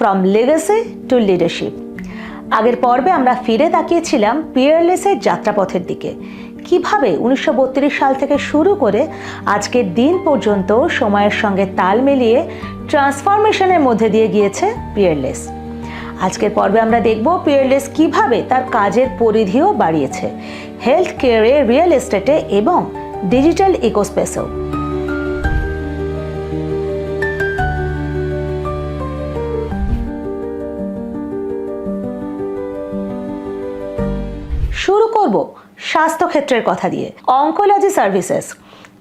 From legacy two leadership. আগের পর্বে আমরা ফিরে তাকিয়েছিলাম পিয়ারলেসের যাত্রাপথের দিকে, কিভাবে 1932 সাল থেকে শুরু করে আজকের দিন পর্যন্ত সময়ের সঙ্গে তাল মিলিয়ে ট্রান্সফরমেশনের মধ্যে দিয়ে গিয়েছে পিয়ারলেস। আজকের পর্বে আমরা দেখব পিয়ারলেস কিভাবে তার কাজের পরিধিও বাড়িয়েছে, হেলথ কেয়ারে, রিয়েল এস্টেটে এবং ডিজিটাল ইকোস্পেসেও। শুরু করব স্বাস্থ্যক্ষেত্রের কথা দিয়ে। অঙ্কোলজি সার্ভিসেস,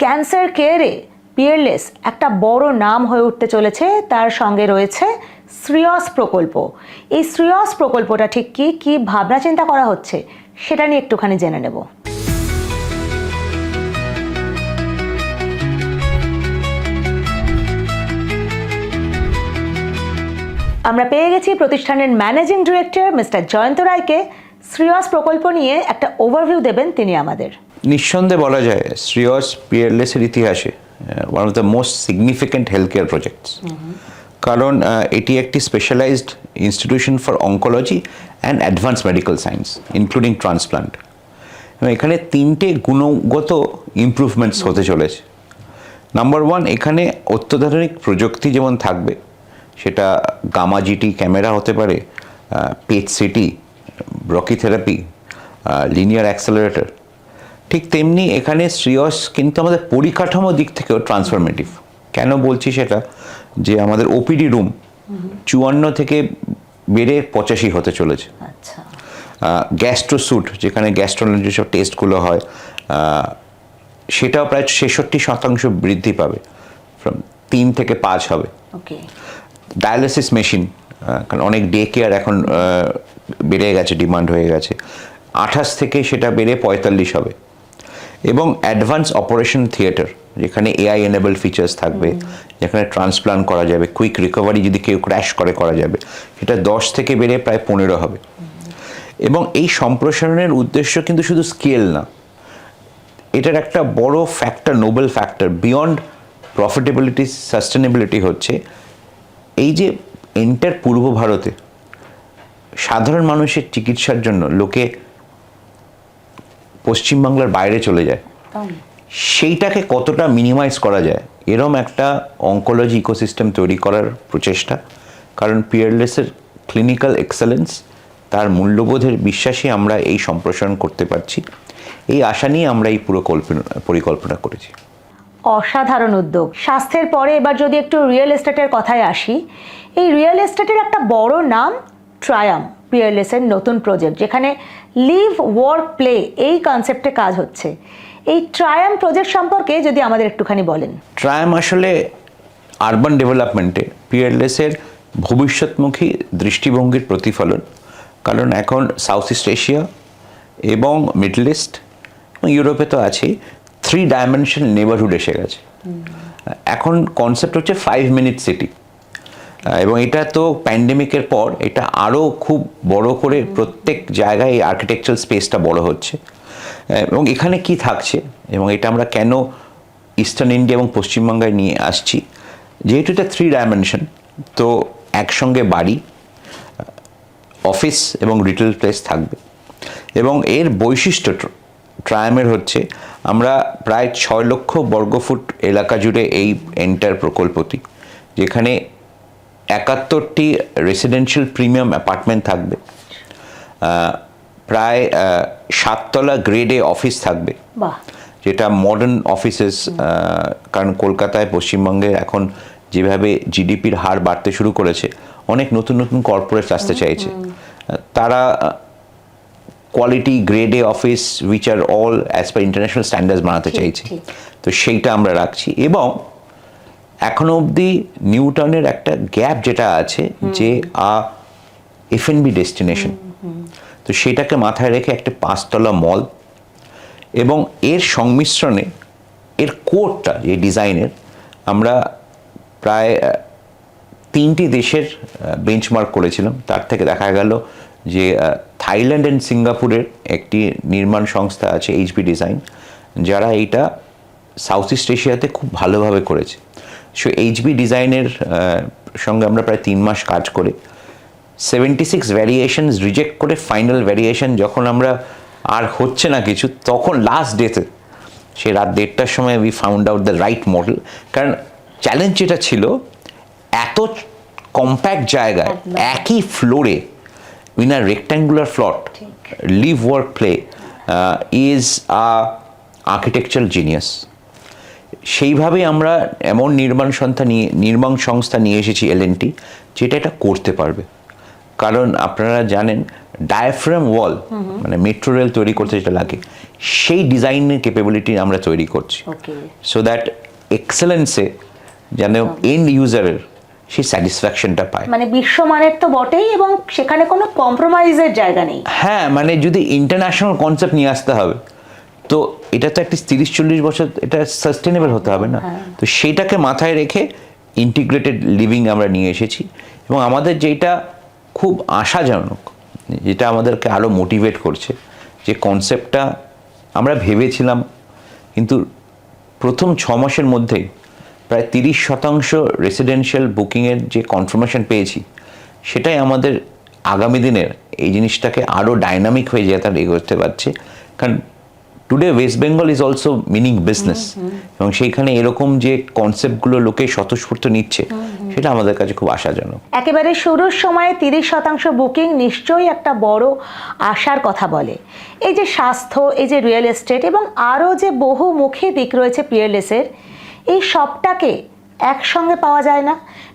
ক্যান্সার কেয়ারে পিয়ারলেস একটা বড় নাম হয়ে উঠতে চলেছে। তার সঙ্গে রয়েছে শ্রেয়স প্রকল্প। এই শ্রেয়স প্রকল্পটা ঠিক কি ভাবনা চিন্তা করা হচ্ছে সেটা নিয়ে একটুখানি জেনে নেব। আমরা পেয়ে গেছি প্রতিষ্ঠানের ম্যানেজিং ডিরেক্টর মিস্টার জয়ন্ত রায়কে। শ্রেয়স প্রকল্প নিয়ে একটা ওভারভিউ দেবেন তিনি আমাদের। নিঃসন্দেহে বলা যায় শ্রেয়স পিয়ারলেসের ইতিহাসে one of the most significant health care projects, কারণ এটি একটি specialised institution for oncology and advance medical science including transplant. এখানে তিনটে গুণগত ইমপ্রুভমেন্টস হতে চলেছে। নাম্বার ওয়ান, এখানে অত্যাধুনিক প্রযুক্তি যেমন থাকবে, সেটা গামা জিটি ক্যামেরা হতে পারে, পেট সিটি, ব্রকিথেরাপি, লিনিয়ার অ্যাক্সেলারেটর, ঠিক তেমনি এখানে শ্রেয়স কিন্তু আমাদের পরিকাঠামো দিক থেকেও ট্রান্সফরমেটিভ। কেন বলছি সেটা, যে আমাদের ওপিডি রুম 54 থেকে বেড়ে 85 হতে চলেছে। গ্যাস্ট্রোস্যুট, যেখানে গ্যাস্ট্রোলজি সব টেস্টগুলো হয়, সেটাও প্রায় 66% বৃদ্ধি পাবে, ফ্রম 3 থেকে 5 হবে। ডায়ালিসিস মেশিন, কারণ অনেক ডে কেয়ার এখন বেড়ে গেছে, ডিমান্ড হয়ে গেছে, 28 থেকে সেটা বেড়ে 45 হবে। এবং অ্যাডভান্স অপারেশন থিয়েটার, যেখানে এআই এনেবল ফিচার্স থাকবে, যেখানে ট্রান্সপ্লান্ট করা যাবে, কুইক রিকভারি যদি কেউ ক্র্যাশ করে করা যাবে, সেটা 10 থেকে বেড়ে প্রায় 15 হবে। এবং এই সম্প্রসারণের উদ্দেশ্য কিন্তু শুধু স্কেল না, এটার একটা বড় factor, Nobel factor beyond profitability, sustainability হচ্ছে এই যে এন্টার পূর্ব ভারতে সাধারণ মানুষের চিকিৎসার জন্য লোকে পশ্চিমবাংলার বাইরে চলে যায়, সেইটাকে কতটা মিনিমাইজ করা যায়, এরম একটা অঙ্কোলজি ইকোসিস্টেম তৈরি করার প্রচেষ্টা। কারণ পিয়ারলেসের ক্লিনিক্যাল এক্সেলেন্স, তার মূল্যবোধের বিশ্বাসে আমরা এই সম্প্রসারণ করতে পারছি, এই আশা নিয়ে আমরা এই পুরো পরিকল্পনা করেছি। অসাধারণ উদ্যোগ। স্বাস্থ্যের পরে এবার যদি একটু রিয়েল এস্টেটের কথায় আসি, এই রিয়েল এস্টেটের একটা বড় নাম ট্রায়াম, পিয়ারলেসের নতুন প্রজেক্ট, যেখানে লিভ ওয়ার্ক প্লে এই কনসেপ্টে কাজ হচ্ছে। এই ট্রায়াম প্রজেক্ট সম্পর্কে যদি আমাদের একটুখানি বলেন। ট্রায়াম আসলে আরবান ডেভেলপমেন্টে পিয়ারলেসের ভবিষ্যৎমুখী দৃষ্টিভঙ্গির প্রতিফলন। কারণ এখন সাউথ ইস্ট এশিয়া এবং মিডল ইস্ট এবং ইউরোপে তো আছেই, 3 ডাইমেনশনাল নেবারহুড এসে গেছে। এখন কনসেপ্ট হচ্ছে 5 মিনিট সিটি, এবং এটা তো প্যান্ডেমিকের পর এটা আরও খুব বড় করে প্রত্যেক জায়গায় এই আর্কিটেকচারাল স্পেসটা বড় হচ্ছে। এবং এখানে কি থাকছে, এবং এটা আমরা কেন ইস্টার্ন ইন্ডিয়া এবং পশ্চিমবঙ্গে নিয়ে আসছি, যেহেতু এটা 3 ডাইমেনশন, তো একসঙ্গে বাড়ি, অফিস এবং রিটেল প্লেস থাকবে। এবং এর বৈশিষ্ট্য ট্রায়ামের হচ্ছে আমরা প্রায় 6 লক্ষ বর্গফুট এলাকা জুড়ে এই এন্টার প্রকল্পটি, যেখানে 71টি রেসিডেন্সিয়াল প্রিমিয়াম অ্যাপার্টমেন্ট থাকবে, প্রায় 7 তলা গ্রেড এ অফিস থাকবে, যেটা মডার্ন অফিসেস। কারণ কলকাতায়, পশ্চিমবঙ্গে এখন যেভাবে জিডিপির হার বাড়তে শুরু করেছে, অনেক নতুন নতুন কর্পোরেট আসতে চাইছে, তারা quality grade A office which are all as per international standards বানাতে চাইছে। তো সেইটা আমরা রাখছি। এবং এখনো অবধি নিউ টাউনের একটা গ্যাপ যেটা আছে, যে এফএনবি ডেস্টিনেশন, তো সেটাকে মাথায় রেখে একটা 5 তলা মল, এবং এর সংমিশ্রণে এর কোডটা, যে ডিজাইনের, আমরা প্রায় 3টি দেশের বেঞ্চমার্ক করেছিলাম। তার থেকে দেখা গেল যে থাইল্যান্ড অ্যান্ড সিঙ্গাপুরের একটি নির্মাণ সংস্থা আছে, এইচবি ডিজাইন, যারা এইটা সাউথ ইস্ট এশিয়াতে খুব ভালোভাবে করেছে। সো এইচবি ডিজাইনের সঙ্গে আমরা প্রায় 3 মাস কাজ করে 76 ভ্যারিয়েশনস রিজেক্ট করে ফাইনাল ভ্যারিয়েশন যখন আমরা আর হচ্ছে না কিছু, তখন লাস্ট ডেতে সে রাত 1:30টার সময় we found out the right model. কারণ চ্যালেঞ্জ যেটা ছিল, এত কম্প্যাক্ট জায়গায় একই ফ্লোরে in a rectangular plot live work play is a architectural genius. সেইভাবেই আমরা এমন নির্মাণ সংস্থা নিয়ে এসেছি L&T, যেটা এটা করতে পারবে। কারণ আপনারা জানেন ডায়াফ্রাম ওয়াল মানে মেট্রো রেল তৈরি করতে যেটা লাগে, সেই ডিজাইনের ক্যাপাবিলিটি আমরা তৈরি করছি, সো দ্যাট এক্সেলেন্সে যেন এন্ড ইউজারের সেই স্যাটিসফ্যাকশনটা পায়। মানে বিশ্বমানের তো বটেই, এবং সেখানে কোনো কম্প্রোমাইজের জায়গা নেই। হ্যাঁ, মানে যদি ইন্টারন্যাশনাল কনসেপ্ট নিয়ে আসতে হবে, তো এটা তো একটা 30-40 বছর এটা সাস্টেনেবল হতে হবে না। তো সেইটাকে মাথায় রেখে ইন্টিগ্রেটেড লিভিং আমরা নিয়ে এসেছি। এবং আমাদের যেটা খুব আশাজনক, যেটা আমাদেরকে আরও মোটিভেট করছে, যে কনসেপ্টটা আমরা ভেবেছিলাম, কিন্তু প্রথম 6 মাসের মধ্যেই প্রায় 30% রেসিডেন্সিয়াল বুকিংয়ের যে কনফার্মেশন পেয়েছি, সেটাই আমাদের আগামী দিনের এই জিনিসটাকে আরও ডাইনামিক হয়ে যেতে এগোতে পারছে। কারণ today West Bengal is also meaning business, এবং সেইখানে এরকম যে কনসেপ্টগুলো লোকে স্বতঃস্ফূর্ত নিচ্ছে, সেটা আমাদের কাছে খুব আশাজনক। একেবারে শুরুর সময়ে 30% বুকিং নিশ্চয়ই একটা বড় আশার কথা বলে। এই যে স্বাস্থ্য, এই যে রিয়েল এস্টেট এবং আরও যে বহুমুখী দিক রয়েছে পিয়ারলেসের, এই সবটাকে একসঙ্গে পাওয়া যায় না।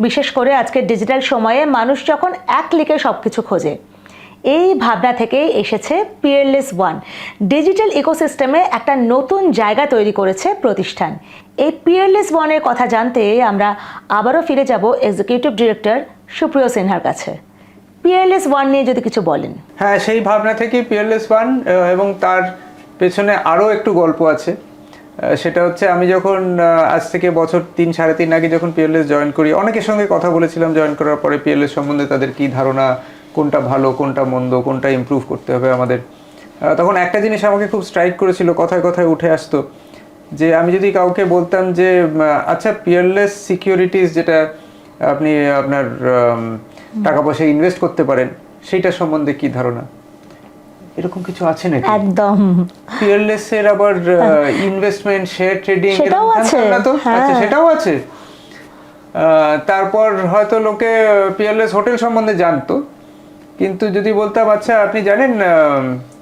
বিশেষ করে আজকের ডিজিটাল সময়ে মানুষ যখন এক ক্লিকে সব কিছু খোঁজে, এই ভাবনা থেকেই এসেছে পিয়ারলেস ওয়ান। ডিজিটাল ইকোসিস্টেমে একটা নতুন জায়গা তৈরি করেছে প্রতিষ্ঠান। এই পিয়ারলেস ওয়ানের কথা জানতে আমরা আবারও ফিরে যাব এক্সিকিউটিভ ডিরেক্টর সুপ্রিয় সিনহার কাছে। পিয়ারলেস ওয়ান নিয়ে যদি কিছু বলেন। হ্যাঁ, সেই ভাবনা থেকেই পিয়ারলেস ওয়ান, এবং তার পেছনে আরও একটু গল্প আছে। সেটা হচ্ছে, আমি যখন আজ থেকে বছর 3-3.5 আগে যখন পিয়ারলেস জয়েন করি, অনেকের সঙ্গে কথা বলেছিলাম জয়েন করার পরে পিয়ারলেস সম্বন্ধে তাদের কী ধারণা, কোনটা ভালো, কোনটা মন্দ, কোনটা ইমপ্রুভ করতে হবে আমাদের। তখন একটা জিনিস আমাকে খুব স্ট্রাইক করেছিল, কথায় কথায় উঠে আসতো, যে আমি যদি কাউকে বলতাম যে আচ্ছা পিয়ারলেস সিকিউরিটিজ, যেটা আপনি আপনার টাকা পয়সা ইনভেস্ট করতে পারেন, সেইটার সম্বন্ধে কি ধারণা? এরকম কিছু আছে নাকি? একদম। পিয়ারলেস এর আবার ইনভেস্টমেন্ট, শেয়ার ট্রেডিং সেটাও আছে না তো? আচ্ছা, সেটাও আছে। তারপর হয়তো লোকে পিয়ারলেস হোটেল সম্বন্ধে জানতো, কিন্তু যদি বলতাম আচ্ছা আপনি জানেন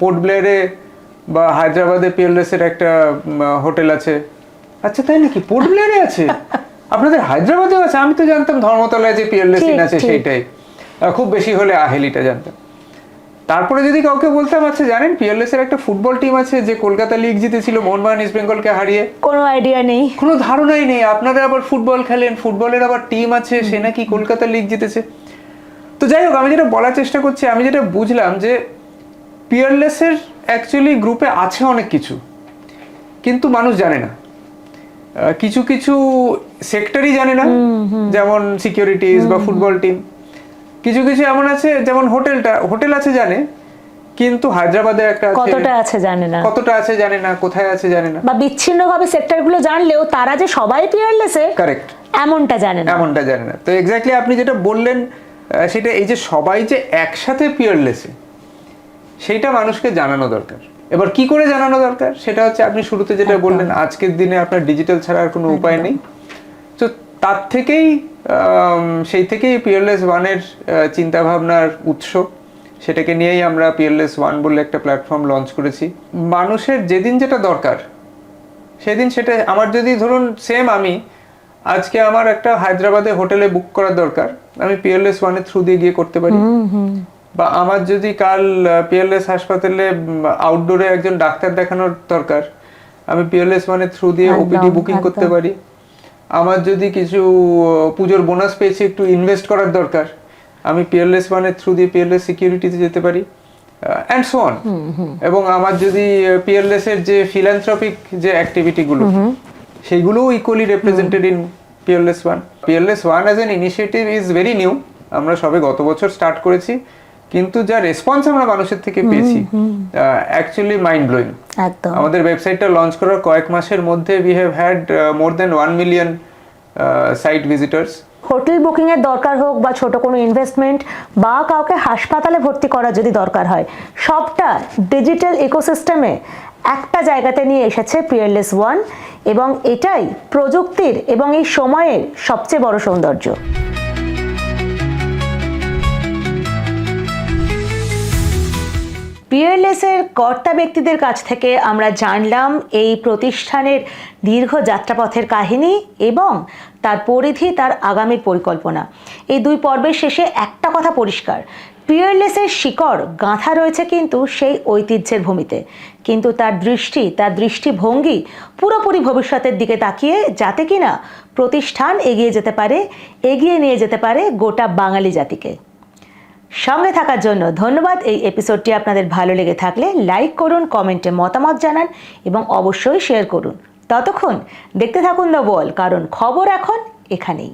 পোর্ট ব্লেয়ারে বা হায়দ্রাবাদে পিয়ারলেসের একটা হোটেল আছে, আচ্ছা তাই নাকি, পোর্ট ব্লেয়ারে আছে, আপনাদের হায়দ্রাবাদেও আছে, আমি তো জানতাম ধর্মতলায় যে পিয়ারলেস ইন আছে সেইটাই, খুব বেশি হলে আহেলিটা জানতাম। তারপরে যদি কাউকে বলতাম আচ্ছা জানেন পিয়ারলেসের একটা ফুটবল টিম আছে যে কলকাতা লিগ জিতেছিল মোহনবাগান ইস্ট বেঙ্গলকে হারিয়ে, কোনো আইডিয়া নেই, কোনো ধারণাই নেই। আপনারা আবার ফুটবল খেলেন, ফুটবলের আবার টিম আছে, সে নাকি কলকাতা লিগ জিতেছে। তো যাই হোক, আমি যেটা বলার চেষ্টা করছি, আমি যেটা বুঝলাম যে পিয়ারলেসের অ্যাকচুয়ালি গ্রুপে আছে অনেক কিছু, কিন্তু মানুষ জানে না। কিছু কিছু সেক্টরই জানে না, যেমন সিকিউরিটিজ বা ফুটবল টিম। কিছু কিছু এমন আছে, যেমন হোটেল আছে জানে, কিন্তু হায়দ্রাবাদে একটা কতটা আছে জানে না, কোথায় আছে জানে না, বা বিচ্ছিন্নভাবে সেক্টরগুলো জানলেও তারা যে সবাই পিয়ারলেসে, কারেক্ট, এমনটা জানে না। তো এক্স্যাক্টলি আপনি যেটা বললেন, সেটা এই যে সবাই যে একসাথে পিয়ারলেসে, সেইটা মানুষকে জানানো দরকার। এবার কি করে জানানো দরকার, সেটা হচ্ছে আপনি শুরুতে যেটা বললেন, আজকের দিনে আপনার ডিজিটাল ছাড়া আর কোনো উপায় নেই। তো তার থেকেই সেই থেকেই পিয়ারলেস ওয়ানের চিন্তাভাবনার উৎস। সেটাকে নিয়েই আমরা পিয়ারলেস ওয়ান বলে একটা প্ল্যাটফর্ম লঞ্চ করেছি। মানুষের যেদিন যেটা দরকার সেদিন সেটা, আমার যদি ধরুন আমি আজকে আমার একটা হায়দ্রাবাদে হোটেলে বুক করার দরকার, আমি পিয়ারলেস ওয়ানের থ্রু দিয়ে গিয়ে করতে পারি। বা আমার যদি কাল পিয়ারলেস হাসপাতালে আউটডোরে একজন ডাক্তার দেখানোর দরকার, আমি পিয়ারলেস ওয়ানের থ্রু দিয়ে ওপিডি বুকিং করতে পারি। আমার যদি কিছু পুজোর বোনাস পেয়েছি, একটু ইনভেস্ট করার দরকার, আমি পিয়ারলেস ওয়ানের থ্রু দিয়ে পিয়ারলেস সিকিউরিটিতে যেতে পারি, অ্যান্ড সো অন। এবং আমার যদি পিয়ারলেসের যে ফিলান্থ্রপিক যে অ্যাক্টিভিটিগুলো, সেইগুলোও equally represented in Peerless one. Peerless one as an initiative is very new. আমরা সবে গত বছর স্টার্ট করেছি, কিন্তু যা রেসপন্স আমরা মানুষের থেকে পেয়েছি অ্যাকচুয়ালি মাইন্ড ব্লোয়িং। আমাদের ওয়েবসাইটটা লঞ্চ করার কয়েক মাসের মধ্যে we have had more than 1 million site visitors. Hotel বুকিংয়ের দরকার হোক বা ছোট কোনো ইনভেস্টমেন্ট বা কাউকে হাসপাতালে ভর্তি করা যদি দরকার হয়, সবটা ডিজিটাল ইকোসিস্টেমে একটা জায়গাতে নিয়ে এসেছে পিয়ারলেস ওয়ান, এবং এটাই প্রযুক্তির এবং এই সময়ের সবচেয়ে বড় সৌন্দর্য। পিয়ারলেসের কর্তা ব্যক্তিদের কাছ থেকে আমরা জানলাম এই প্রতিষ্ঠানের দীর্ঘ যাত্রাপথের কাহিনী এবং তার পরিধি, তার আগামীর পরিকল্পনা। এই 2 পর্বের শেষে একটা কথা পরিষ্কার, পিয়ারলেসের শিকড় গাঁথা রয়েছে কিন্তু সেই ঐতিহ্যের ভূমিতে, কিন্তু তার দৃষ্টিভঙ্গি পুরোপুরি ভবিষ্যতের দিকে তাকিয়ে, যাতে কিনা প্রতিষ্ঠান এগিয়ে নিয়ে যেতে পারে গোটা বাঙালি জাতিকে। সঙ্গে থাকার জন্য ধন্যবাদ। এই এপিসোডটি আপনাদের ভালো লেগে থাকলে লাইক করুন, কমেন্টে মতামত জানান এবং অবশ্যই শেয়ার করুন। ততক্ষণ দেখতে থাকুন দ্য ওয়াল, কারণ খবর এখন এখানেই।